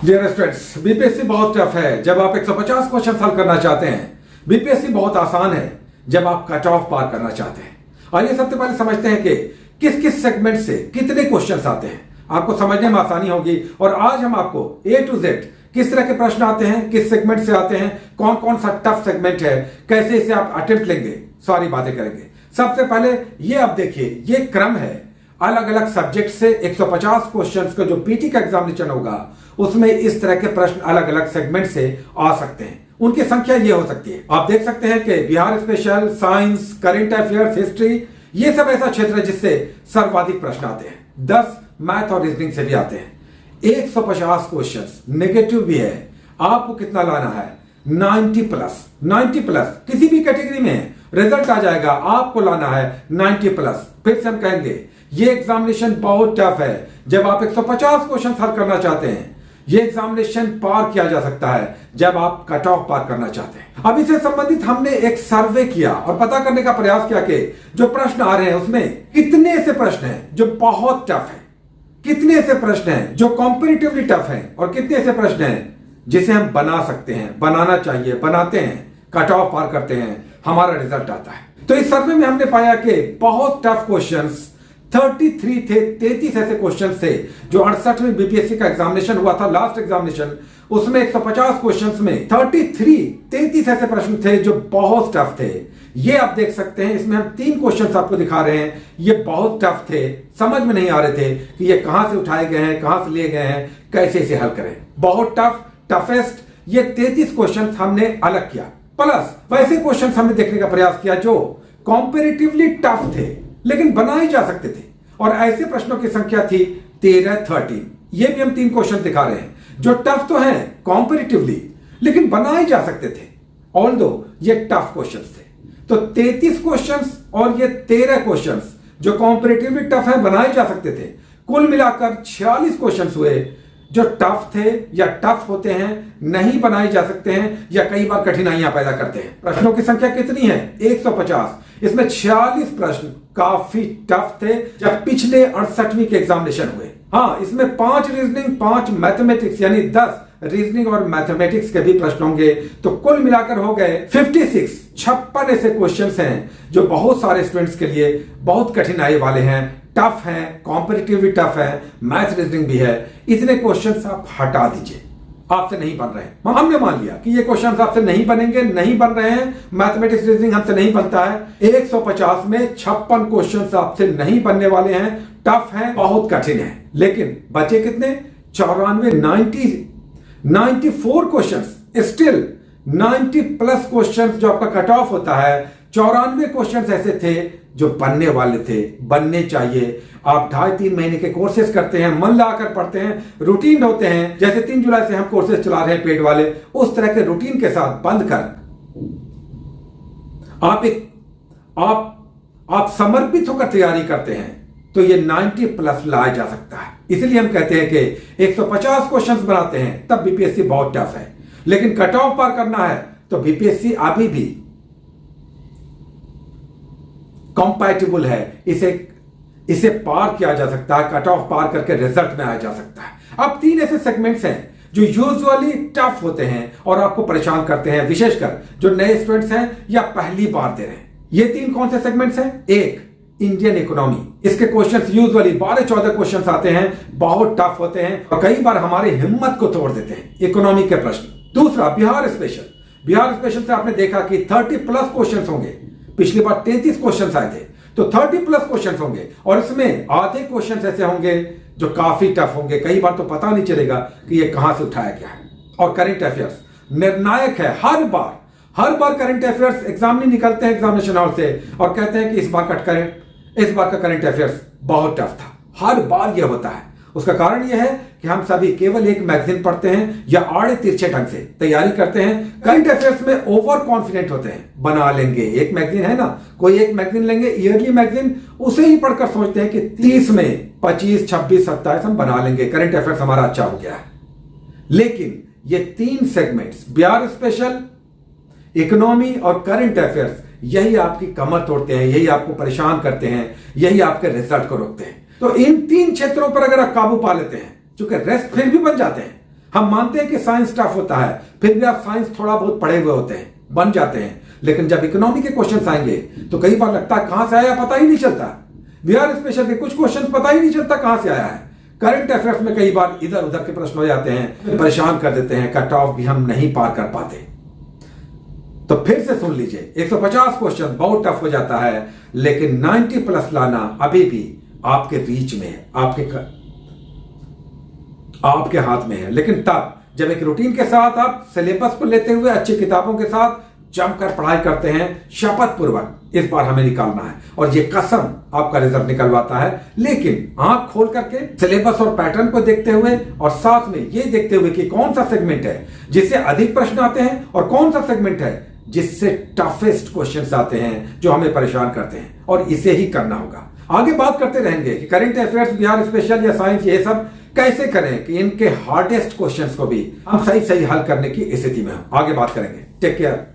Dear students, BPSC बहुत tough है जब आप 150 क्वेश्चन हल करना चाहते हैं। बीपीएससी बहुत आसान है जब आप कट ऑफ पार करना चाहते हैं। आइए सबसे पहले समझते हैं कि किस किस सेगमेंट से कितने क्वेश्चंस आते हैं। आपको समझने में आसानी होगी। और आज हम आपको A to Z किस तरह के प्रश्न आते हैं, किस सेगमेंट से आते हैं, कौन कौन सा टफ सेगमेंट है, कैसे इसे आप अटेम्प्ट लेंगे, सारी बातें करेंगे। सबसे पहले ये आप देखिए, ये क्रम है अलग अलग सब्जेक्ट से 150 क्वेश्चंस का जो पीटी का एग्जामिनेशन होगा उसमें इस तरह के प्रश्न अलग अलग सेगमेंट से आ सकते हैं। उनकी संख्या ये हो सकती है, आप देख सकते हैं कि Bihar special, science, current affairs, history, ये सब ऐसा क्षेत्र है जिससे सर्वाधिक प्रश्न आते हैं। 10 मैथ और रीजनिंग से भी आते हैं। 150 क्वेश्चंस, नेगेटिव भी है। आपको कितना लाना है? 90 प्लस। 90 प्लस किसी भी कैटेगरी में रिजल्ट आ जाएगा। आपको लाना है 90 प्लस। फिर से हम कहेंगे ये एग्जामिनेशन बहुत टफ है जब आप 150 क्वेश्चन हल करना चाहते हैं। ये एग्जामिनेशन पार किया जा सकता है जब आप कट ऑफ पार करना चाहते हैं। अब इससे संबंधित हमने एक सर्वे किया और पता करने का प्रयास किया कि जो प्रश्न आ रहे हैं उसमें कितने ऐसे प्रश्न हैं जो बहुत टफ है, कितने ऐसे प्रश्न हैं जो कॉम्पिटिटिवली टफ हैं, और कितने ऐसे प्रश्न हैं जिसे हम बना सकते हैं, बनाना चाहिए, बनाते हैं, कट ऑफ पार करते हैं, हमारा रिजल्ट आता है। तो इस सर्वे में हमने पाया कि बहुत टफ क्वेश्चंस 33 थे। 33 ऐसे क्वेश्चन थे जो 68वें बीपीएससी का एग्जामिनेशन हुआ था, लास्ट एग्जामिनेशन। उसमें 150 क्वेश्चंस में 33 ऐसे प्रश्न थे जो बहुत टफ थे। ये आप देख सकते हैं, इसमें हम 3 क्वेश्चंस आपको दिखा रहे हैं। ये बहुत टफ थे, समझ में नहीं आ रहे थे कि ये कहां से उठाए गए हैं, कहां से लिए गए हैं, कैसे इसे हल करें। बहुत टफ, टफेस्ट, ये 33 क्वेश्चन हमने अलग किया। प्लस वैसे क्वेश्चन हमने देखने का प्रयास किया जो कॉम्पेरेटिवली टफ थे लेकिन बनाए जा सकते थे, और ऐसे प्रश्नों की संख्या थी 13। ये भी हम 3 क्वेश्चन दिखा रहे हैं जो टफ तो हैं कॉम्पेरेटिवली लेकिन बनाए जा सकते थे, ऑल्दो ये टफ क्वेश्चंस थे। तो 33 क्वेश्चंस और ये 13 क्वेश्चंस जो कॉम्पेरेटिवली टफ है, बनाए जा सकते थे। कुल मिलाकर 46 क्वेश्चंस हुए जो टफ थे या टफ होते हैं, नहीं बनाए जा सकते हैं या कई बार कठिनाइयां पैदा करते हैं। प्रश्नों की संख्या कितनी है? 150। इसमें 46 प्रश्न काफी टफ थे जब पिछले 68वीं के एग्जामिनेशन हुए। हाँ, इसमें 5 रीजनिंग, 5 मैथमेटिक्स, यानी 10 रीजनिंग और मैथमेटिक्स के भी प्रश्न होंगे। तो कुल मिलाकर हो गए 56 ऐसे क्वेश्चंस हैं जो बहुत सारे स्टूडेंट्स के लिए बहुत कठिनाई वाले हैं, टफ हैं, कॉम्पिटिटिव टफ है, मैथ रीजनिंग भी है। इतने क्वेश्चंस आप हटा दीजिए, आपसे नहीं बन रहे हैं। हमने मान लिया कि ये क्वेश्चंस आपसे नहीं बनेंगे, नहीं बन रहे हैं, मैथमेटिक्स रीजनिंग हमसे नहीं बनता है। 150 में 56 क्वेश्चंस आपसे नहीं बनने वाले हैं, टफ हैं, बहुत कठिन है। लेकिन बचे कितने? 94 क्वेश्चंस। स्टिल 90 प्लस क्वेश्चंस जो आपका कट ऑफ होता है। 94 क्वेश्चंस ऐसे थे जो बनने वाले थे, बनने चाहिए। आप 2.5-3 महीने के कोर्सेज करते हैं, मन लगाकर पढ़ते हैं, रूटीन होते हैं। जैसे 3 जुलाई से हम कोर्सेज चला रहे हैं पेड वाले, उस तरह के रूटीन के साथ बंद कर आप समर्पित होकर तैयारी करते हैं तो ये 90 प्लस लाया जा सकता है। इसलिए हम कहते हैं कि 150 क्वेश्चंस बनाते हैं तब बीपीएससी बहुत टफ है, लेकिन कट ऑफ पार करना है तो बीपीएससी अभी भी कंपैटिबल है। इसे पार किया जा सकता है, कट ऑफ पार करके रिजल्ट में आया जा सकता है। अब 3 ऐसे सेगमेंट्स हैं जो यूजुअली टफ होते हैं और आपको परेशान करते हैं, विशेषकर जो नए स्टूडेंट्स हैं या पहली बार दे रहे हैं। ये 3 कौन से सेगमेंट्स हैं? एक, इंडियन इकोनॉमी। इसके क्वेश्चंस यूजुअली 12-14 क्वेश्चंस आते हैं, बहुत टफ होते हैं और कई बार हमारी हिम्मत को तोड़ देते हैं इकोनॉमी के प्रश्न। दूसरा, बिहार स्पेशल। बिहार स्पेशल से आपने देखा कि 30 प्लस क्वेश्चंस होंगे। पिछली बार 33 क्वेश्चंस आए थे, तो 30 प्लस क्वेश्चंस होंगे, और इसमें आधे क्वेश्चंस ऐसे होंगे जो काफी टफ होंगे। कई बार तो पता नहीं चलेगा कि ये कहां से उठाया गया है। और करंट अफेयर्स निर्णायक है। हर बार करंट अफेयर्स एग्जाम नहीं निकलते हैं एग्जामिनेशन हॉल से और कहते हैं कि इस बार का करंट अफेयर्स बहुत टफ था। हर बार यह होता है। उसका कारण यह है कि हम सभी केवल एक मैगजीन पढ़ते हैं या आड़े तिरछे ढंग से तैयारी करते हैं। करंट अफेयर्स में ओवर कॉन्फिडेंट होते हैं, बना लेंगे। एक मैगजीन है ना, कोई एक मैगजीन लेंगे, ईयरली मैगजीन, उसे ही पढ़कर सोचते हैं कि 30 में 25, 26, 27 हम बना लेंगे, करंट अफेयर्स हमारा अच्छा हो गया है। लेकिन ये 3 सेगमेंट्स, बिहार स्पेशल, इकोनॉमी और करंट अफेयर्स, यही आपकी कमर तोड़ते हैं, यही आपको परेशान करते हैं, यही आपके रिजल्ट को रोकते हैं। तो इन 3 क्षेत्रों पर अगर आप काबू पा लेते हैं, चूंकि रेस्ट फिर भी बन जाते हैं, हम मानते हैं कि साइंस टफ होता है, फिर भी आप साइंस थोड़ा बहुत पढ़े हुए होते हैं, बन जाते हैं। लेकिन जब इकोनॉमी के क्वेश्चन आएंगे तो कई बार लगता है कहां से आया पता ही नहीं चलता। बिहार स्पेशल के कुछ क्वेश्चन पता ही नहीं चलता कहां से आया है। करंट अफेयर्स में कई बार इधर उधर के प्रश्न हो जाते हैं, परेशान कर देते हैं, कट ऑफ भी हम नहीं पार कर पाते। तो फिर से सुन लीजिए, 150 क्वेश्चन बहुत टफ हो जाता है, लेकिन 90 प्लस लाना अभी भी आपके रीच में है, आपके हाथ में है। लेकिन तब जब एक रूटीन के साथ आप सिलेबस को लेते हुए अच्छी किताबों के साथ जमकर पढ़ाई करते हैं, शपथ पूर्वक इस बार हमें निकालना है, और ये कसम आपका रिजल्ट निकलवाता है। लेकिन आंख खोल करके सिलेबस और पैटर्न को देखते हुए, और साथ में ये देखते हुए कि कौन सा सेगमेंट है जिससे अधिक प्रश्न आते हैं और कौन सा सेगमेंट है जिससे टफेस्ट क्वेश्चंस आते हैं जो हमें परेशान करते हैं, और इसे ही करना होगा। आगे बात करते रहेंगे कि करंट अफेयर्स, बिहार स्पेशल या साइंस, ये सब कैसे करें कि इनके हार्डेस्ट क्वेश्चंस को भी हम सही हल करने की स्थिति में हो। आगे बात करेंगे। Take care.